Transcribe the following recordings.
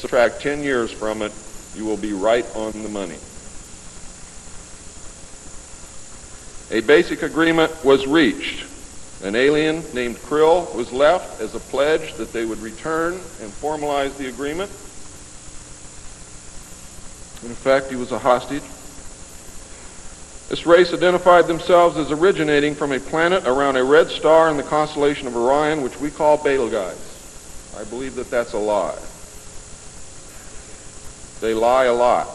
subtract 10 years from it, you will be right on the money. A basic agreement was reached. An alien named Krill was left as a pledge that they would return and formalize the agreement. In effect, he was a hostage. This race identified themselves as originating from a planet around a red star in the constellation of Orion, which we call Betelgeuse. I believe that that's a lie. They lie a lot,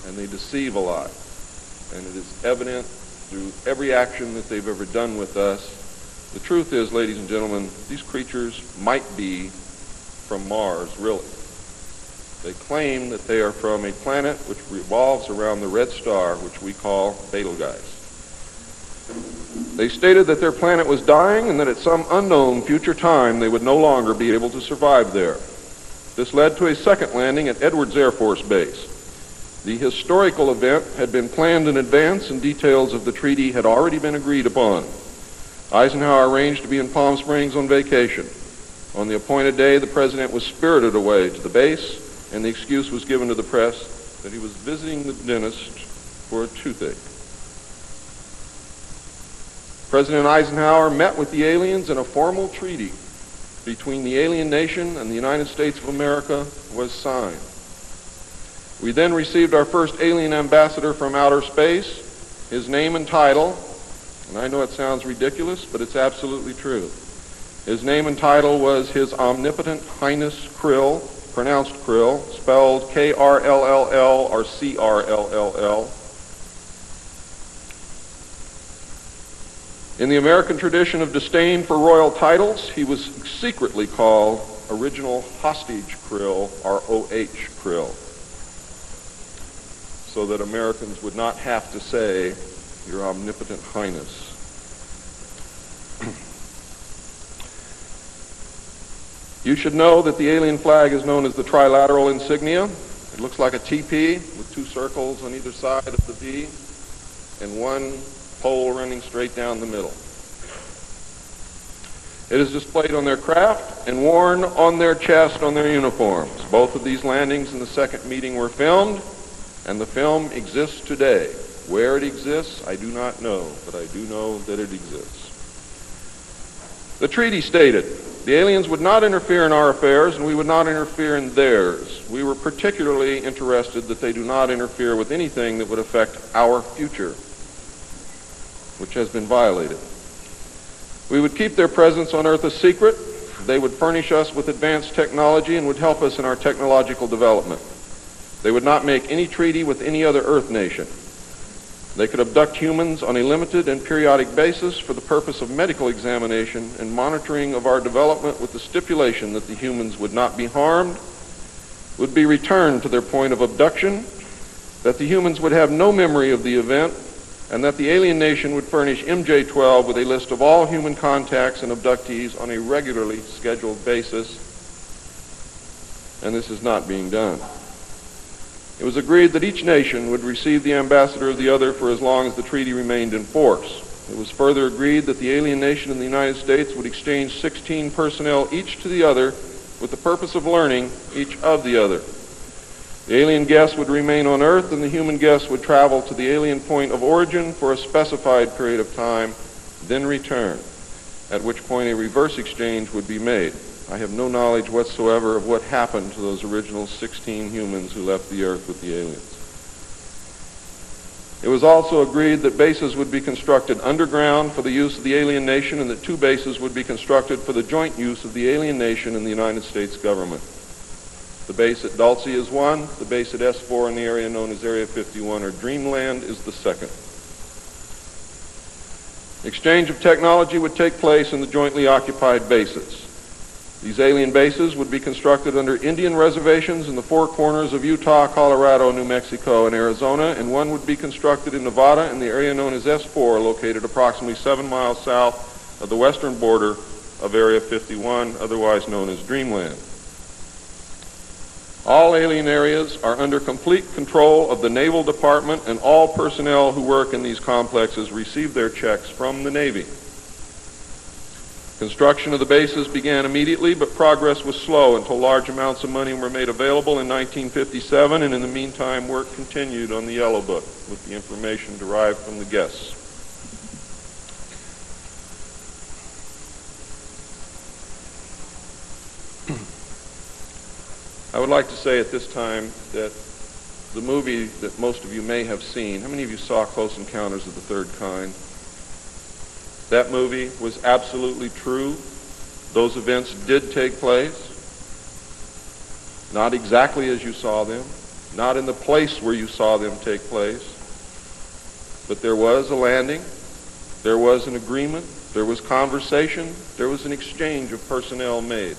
and they deceive a lot, and it is evident through every action that they've ever done with us. The truth is, ladies and gentlemen, these creatures might be from Mars, really. They claim that they are from a planet which revolves around the red star, which we call Betelgeuse. They stated that their planet was dying and that at some unknown future time they would no longer be able to survive there. This led to a second landing at Edwards Air Force Base. The historical event had been planned in advance and details of the treaty had already been agreed upon. Eisenhower arranged to be in Palm Springs on vacation. On the appointed day, the president was spirited away to the base, and the excuse was given to the press that he was visiting the dentist for a toothache. President Eisenhower met with the aliens, and a formal treaty between the alien nation and the United States of America was signed. We then received our first alien ambassador from outer space. His name and title, and I know it sounds ridiculous, but it's absolutely true. His name and title was His Omnipotent Highness Krill, pronounced Krill, spelled K-R-L-L-L or C-R-L-L-L. In the American tradition of disdain for royal titles, he was secretly called Original Hostage Krill, or O-H Krill, so that Americans would not have to say, Your Omnipotent Highness. You should know that the alien flag is known as the trilateral insignia. It looks like a TP with two circles on either side of the V and one pole running straight down the middle. It is displayed on their craft and worn on their chest on their uniforms. Both of these landings in the second meeting were filmed, and the film exists today. Where it exists, I do not know, but I do know that it exists. The treaty stated, the aliens would not interfere in our affairs and we would not interfere in theirs. We were particularly interested that they do not interfere with anything that would affect our future, which has been violated. We would keep their presence on Earth a secret. They would furnish us with advanced technology and would help us in our technological development. They would not make any treaty with any other Earth nation. They could abduct humans on a limited and periodic basis for the purpose of medical examination and monitoring of our development, with the stipulation that the humans would not be harmed, would be returned to their point of abduction, that the humans would have no memory of the event, and that the alien nation would furnish MJ-12 with a list of all human contacts and abductees on a regularly scheduled basis, and this is not being done. It was agreed that each nation would receive the ambassador of the other for as long as the treaty remained in force. It was further agreed that the alien nation and the United States would exchange 16 personnel each to the other with the purpose of learning each of the other. The alien guests would remain on Earth, and the human guests would travel to the alien point of origin for a specified period of time, then return, at which point a reverse exchange would be made. I have no knowledge whatsoever of what happened to those original 16 humans who left the Earth with the aliens. It was also agreed that bases would be constructed underground for the use of the alien nation, and that 2 bases would be constructed for the joint use of the alien nation and the United States government. The base at Dulce is one, the base at S4 in the area known as Area 51 or Dreamland is the second. Exchange of technology would take place in the jointly occupied bases. These alien bases would be constructed under Indian reservations in the 4 corners of Utah, Colorado, New Mexico, and Arizona, and one would be constructed in Nevada in the area known as S4, located approximately 7 miles south of the western border of Area 51, otherwise known as Dreamland. All alien areas are under complete control of the Naval Department, and all personnel who work in these complexes receive their checks from the Navy. Construction of the bases began immediately, but progress was slow until large amounts of money were made available in 1957, and in the meantime, work continued on the Yellow Book with the information derived from the guests. I would like to say at this time that the movie that most of you may have seen, how many of you saw Close Encounters of the Third Kind? That movie was absolutely true. Those events did take place. Not exactly as you saw them, not in the place where you saw them take place, but there was a landing, there was an agreement, there was conversation, there was an exchange of personnel made.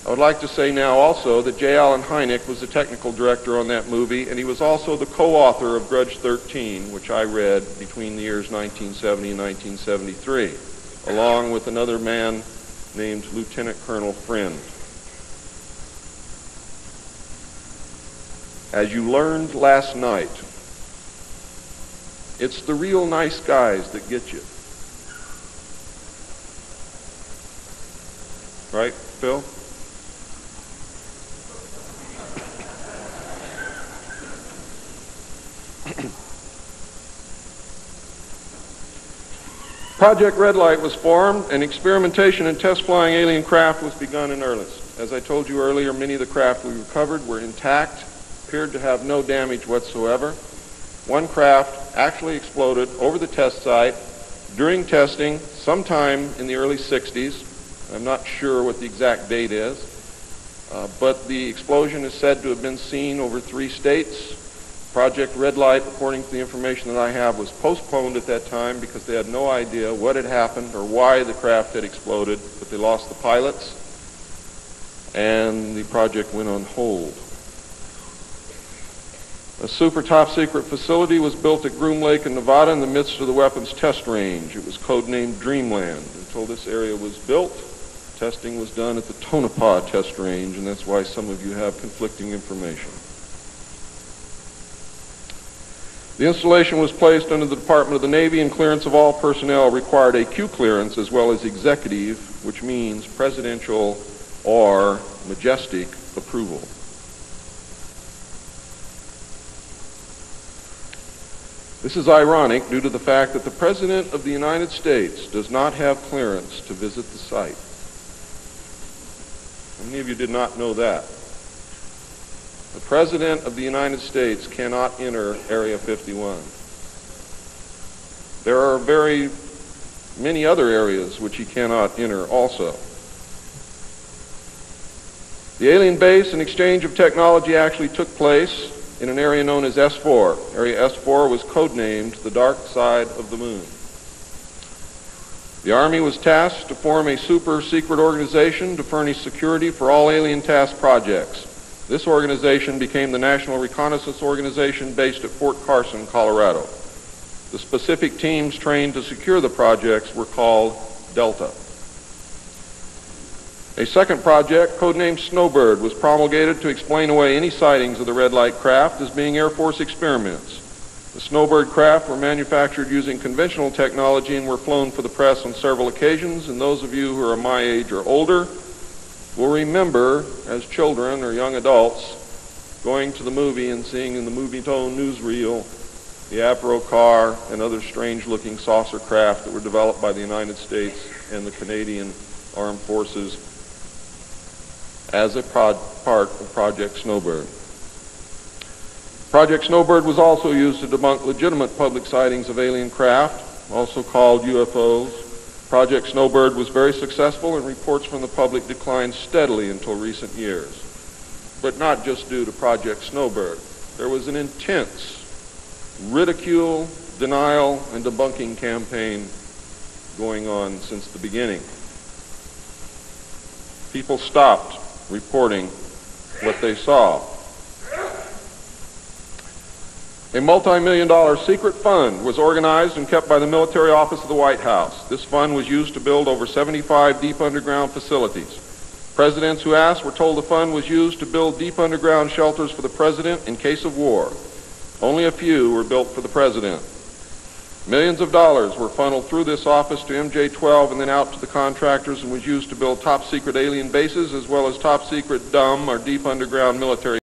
I would like to say now also that J. Allen Hynek was the technical director on that movie, and he was also the co-author of Grudge 13, which I read between the years 1970 and 1973, along with another man named Lieutenant Colonel Friend. As you learned last night, it's the real nice guys that get you. Right, Phil? Project Red Light was formed, and experimentation in test-flying alien craft was begun in earnest. As I told you earlier, many of the craft we recovered were intact, appeared to have no damage whatsoever. One craft actually exploded over the test site during testing sometime in the early 60s. I'm not sure what the exact date is, but the explosion is said to have been seen over 3 states. Project Red Light, according to the information that I have, was postponed at that time because they had no idea what had happened or why the craft had exploded, but they lost the pilots, and the project went on hold. A super top-secret facility was built at Groom Lake in Nevada in the midst of the weapons test range. It was codenamed Dreamland. Until this area was built, testing was done at the Tonopah test range, and that's why some of you have conflicting information. The installation was placed under the Department of the Navy, and clearance of all personnel required a Q clearance as well as executive, which means presidential or majestic approval. This is ironic due to the fact that the President of the United States does not have clearance to visit the site. How many of you did not know that? The President of the United States cannot enter Area 51. There are very many other areas which he cannot enter also. The alien base and exchange of technology actually took place in an area known as S4. Area S4 was codenamed the Dark Side of the Moon. The Army was tasked to form a super secret organization to furnish security for all alien task projects. This organization became the National Reconnaissance Organization based at Fort Carson, Colorado. The specific teams trained to secure the projects were called Delta. A second project, codenamed Snowbird, was promulgated to explain away any sightings of the red light craft as being Air Force experiments. The Snowbird craft were manufactured using conventional technology and were flown for the press on several occasions, and those of you who are my age or older will remember, as children or young adults, going to the movie and seeing in the Movie-Tone newsreel the Avro car and other strange-looking saucer craft that were developed by the United States and the Canadian Armed Forces as a part of Project Snowbird. Project Snowbird was also used to debunk legitimate public sightings of alien craft, also called UFOs. Project Snowbird was very successful, and reports from the public declined steadily until recent years. But not just due to Project Snowbird. There was an intense ridicule, denial, and debunking campaign going on since the beginning. People stopped reporting what they saw. A multi-million-dollar secret fund was organized and kept by the military office of the White House. This fund was used to build over 75 deep underground facilities. Presidents who asked were told the fund was used to build deep underground shelters for the president in case of war. Only a few were built for the president. Millions of dollars were funneled through this office to MJ-12 and then out to the contractors and was used to build top-secret alien bases as well as top-secret dumb or deep underground military